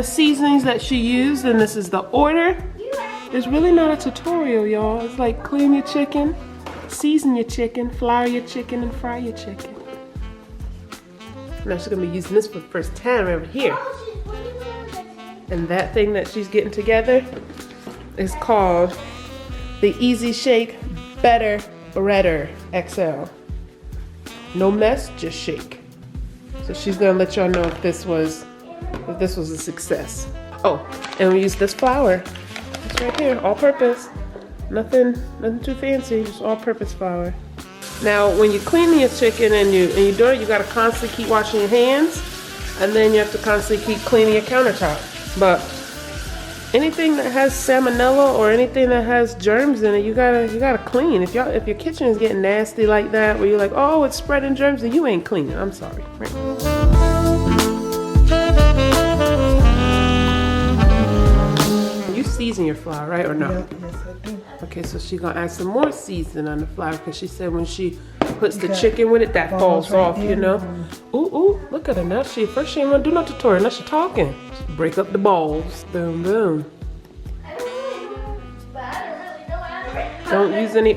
the seasonings that she used, and this is the order. There's really not a tutorial, y'all. It's like clean your chicken, season your chicken, flour your chicken, and fry your chicken. Now she's gonna be using this for the first time over here. And that thing that she's getting together is called the Easy Shake Better Breader XL. No mess, just shake. So she's gonna let y'all know if this was a success. Oh, and we use this flour. It's right here, all purpose. Nothing too fancy, just all purpose flour. Now, when you're cleaning your chicken and you do it, you gotta constantly keep washing your hands, and then you have to constantly keep cleaning your countertop. But anything that has salmonella or anything that has germs in it, you gotta clean. If your kitchen is getting nasty like that, where you're like, oh, it's spreading germs, then you ain't cleaning. I'm sorry. Right? You season your flour, right, or no? Yeah, yes, I do. Okay, so she's gonna add some more seasoning on the flour because she said when she puts the chicken with it, that falls off, you know? Ooh, look at her now. First she ain't gonna do no tutorial, now she talking. Break up the balls. Boom, boom. Don't use any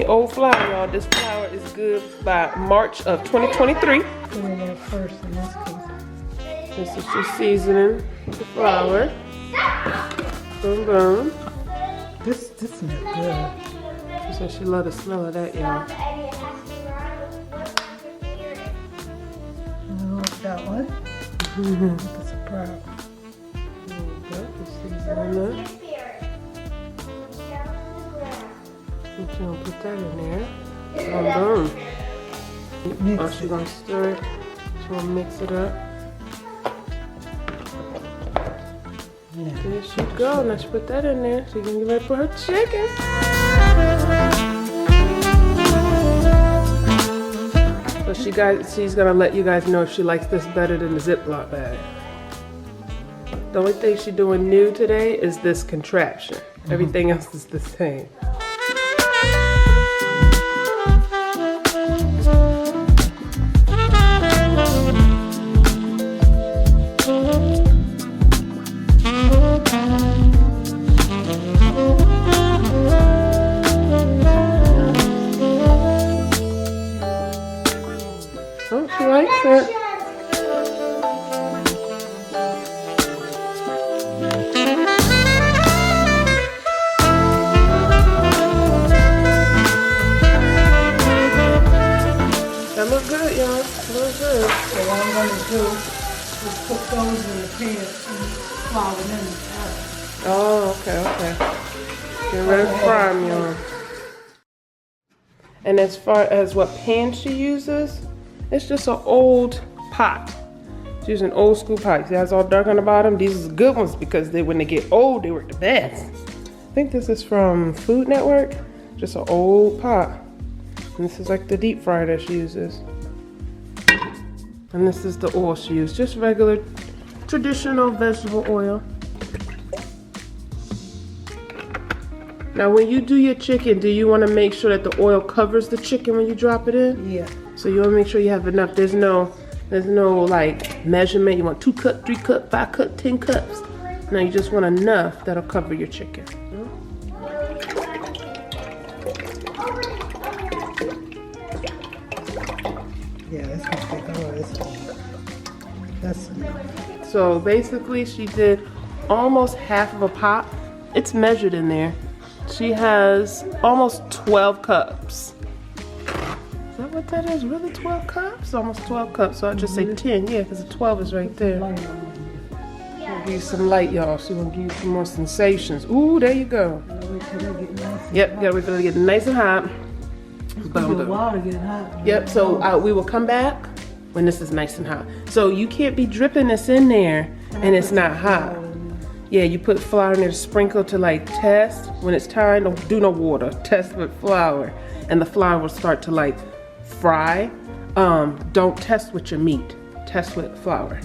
old flour, y'all. This flour is good by March of 2023. This is just seasoning the flour. Boom, boom. This smells good. She said she love the smell of that, y'all. You like that one? That's a problem. She's gonna put that in there. Boom, boom. Oh, she's gonna stir it. She's gonna mix it up. Yeah. There she go. Now she put that in there. She's gonna get ready for her chicken. So she's gonna let you guys know if she likes this better than the Ziploc bag. The only thing she's doing new today is this contraption. Everything else is the same. Oh, she likes it. That look good, y'all. Look good. So what I'm going to do is put those in the pan and flour them in the oven. Oh, okay. Get ready to fry them, y'all. And as far as what pan she uses, it's just an old pot. She's using an old school pot. See how it's all dark on the bottom? These are good ones because when they get old, they work the best. I think this is from Food Network. Just an old pot. And this is like the deep fryer that she uses. And this is the oil she uses. Just regular, traditional vegetable oil. Now when you do your chicken, do you want to make sure that the oil covers the chicken when you drop it in? Yeah. So you want to make sure you have enough. There's no like measurement. You want 2 cups, 3 cups, 5 cups, 10 cups. No, you just want enough that'll cover your chicken. Yeah, that's gonna take all this. That's enough. So basically she did almost half of a pot. It's measured in there. She has almost 12 cups. Is that what that is? Really 12 cups? Almost 12 cups. So I'll just say 10. Yeah, because the 12 is right there. I'll give you some light, y'all. She will give you some more sensations. Ooh, there you go. Yep, gotta wait for it to get nice and hot. Yep, so we will come back when this is nice and hot. So you can't be dripping this in there and it's not hot. Yeah, you put flour in there to sprinkle to like test. When it's time, don't do no water. Test with flour. And the flour will start to like fry. Don't test with your meat. Test with flour.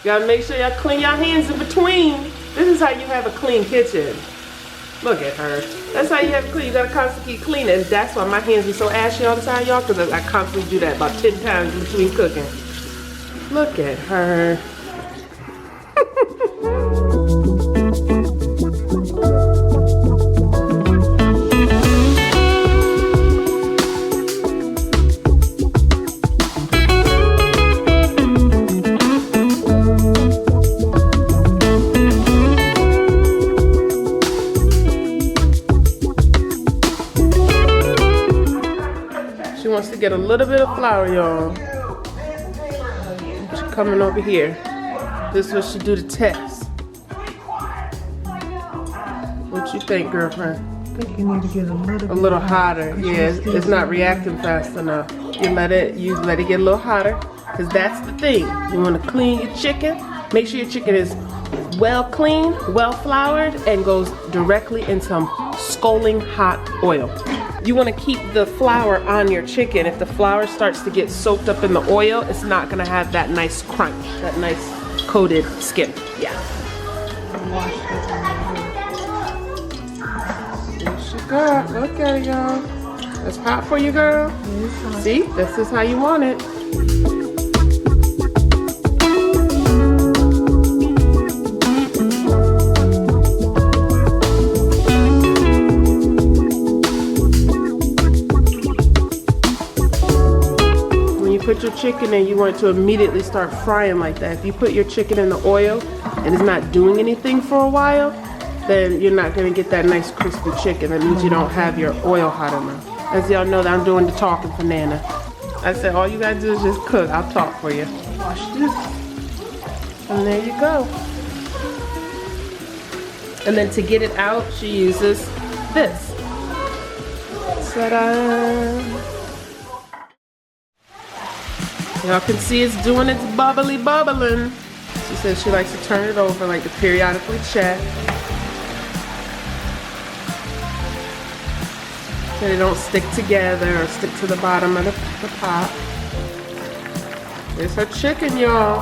Gotta make sure y'all clean your hands in between. This is how you have a clean kitchen. Look at her. That's how you have it clean. You gotta constantly keep cleaning. That's why my hands be so ashy all the time, y'all, because I constantly do that about 10 times between cooking. Look at her. She wants to get a little bit of flour, y'all. She's coming over here. This is what she do to test. What you think, girlfriend? I think you need to get a little hotter. Yeah, it's not reacting fast enough. You let it get a little hotter, because that's the thing. You want to clean your chicken. Make sure your chicken is well cleaned, well floured, and goes directly in some scalding hot oil. You want to keep the flour on your chicken. If the flour starts to get soaked up in the oil, it's not going to have that nice crunch, that nice coated skin. Yeah. There she go. Look at it, y'all. That's hot for you, girl. See, this is how you want it. Put your chicken in, you want it to immediately start frying like that. If you put your chicken in the oil and it's not doing anything for a while, then you're not going to get that nice crispy chicken. That means you don't have your oil hot enough. As y'all know, that I'm doing the talking for Nana. I said all you gotta do is just cook. I'll talk for you. Watch this. And there you go. And then to get it out, she uses this. Ta-da! Y'all can see it's doing its bubbling. She says she likes to turn it over, like to periodically check. So they don't stick together or stick to the bottom of the pot. There's her chicken, y'all.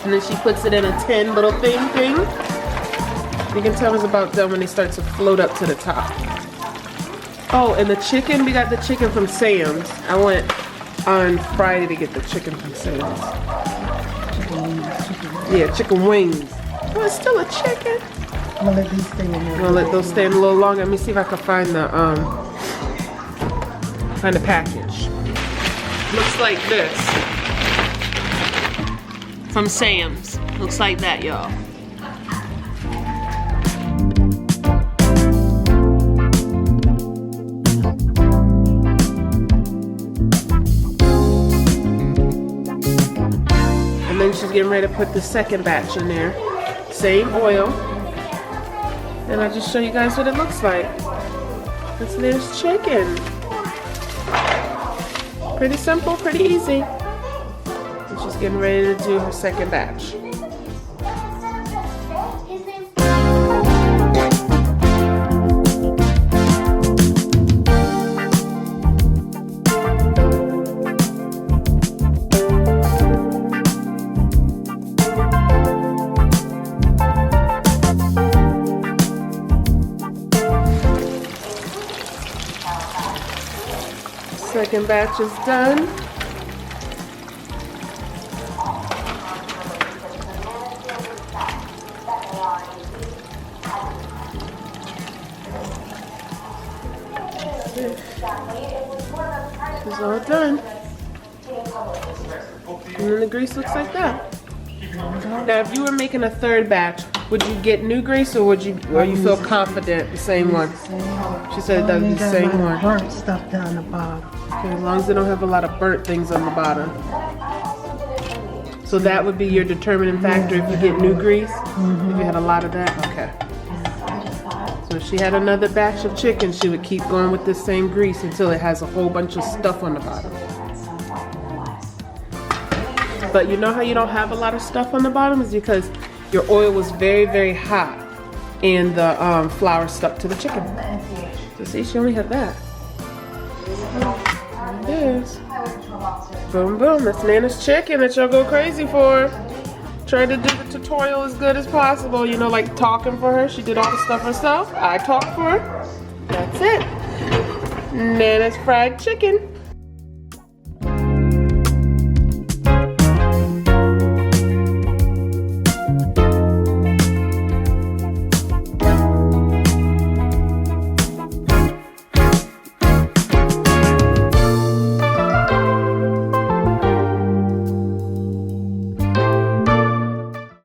And then she puts it in a tin little thing. You can tell it's about done when they start to float up to the top. Oh, and the chicken, we got the chicken from Sam's. I went on Friday to get the chicken from Sam's. Yeah, chicken wings. Oh, it's still a chicken. I'm gonna let these stay in there. I'll let those stay in a little longer. Let me see if I can find the package. Looks like this. From Sam's. Looks like that, y'all. And then she's getting ready to put the second batch in there. Same oil. And I'll just show you guys what it looks like. There's chicken. Pretty simple, pretty easy. And she's getting ready to do her second batch. Second batch is done. It's all done. And then the grease looks like that. Now, if you were making a third batch, would you get new grease or would you feel confident the same one? She said it does the same one. Burnt stuff down the bottom. Okay, as long as they don't have a lot of burnt things on the bottom. So that would be your determining factor if you get new grease? If you had a lot of that? Okay. So if she had another batch of chicken, she would keep going with the same grease until it has a whole bunch of stuff on the bottom. But you know how you don't have a lot of stuff on the bottom is because your oil was very, very hot and the flour stuck to the chicken. So see, she only had that. It is. Boom, boom. That's Nana's chicken that y'all go crazy for. Tried to do the tutorial as good as possible. You know, like talking for her. She did all the stuff herself. I talked for her. That's it. Nana's fried chicken.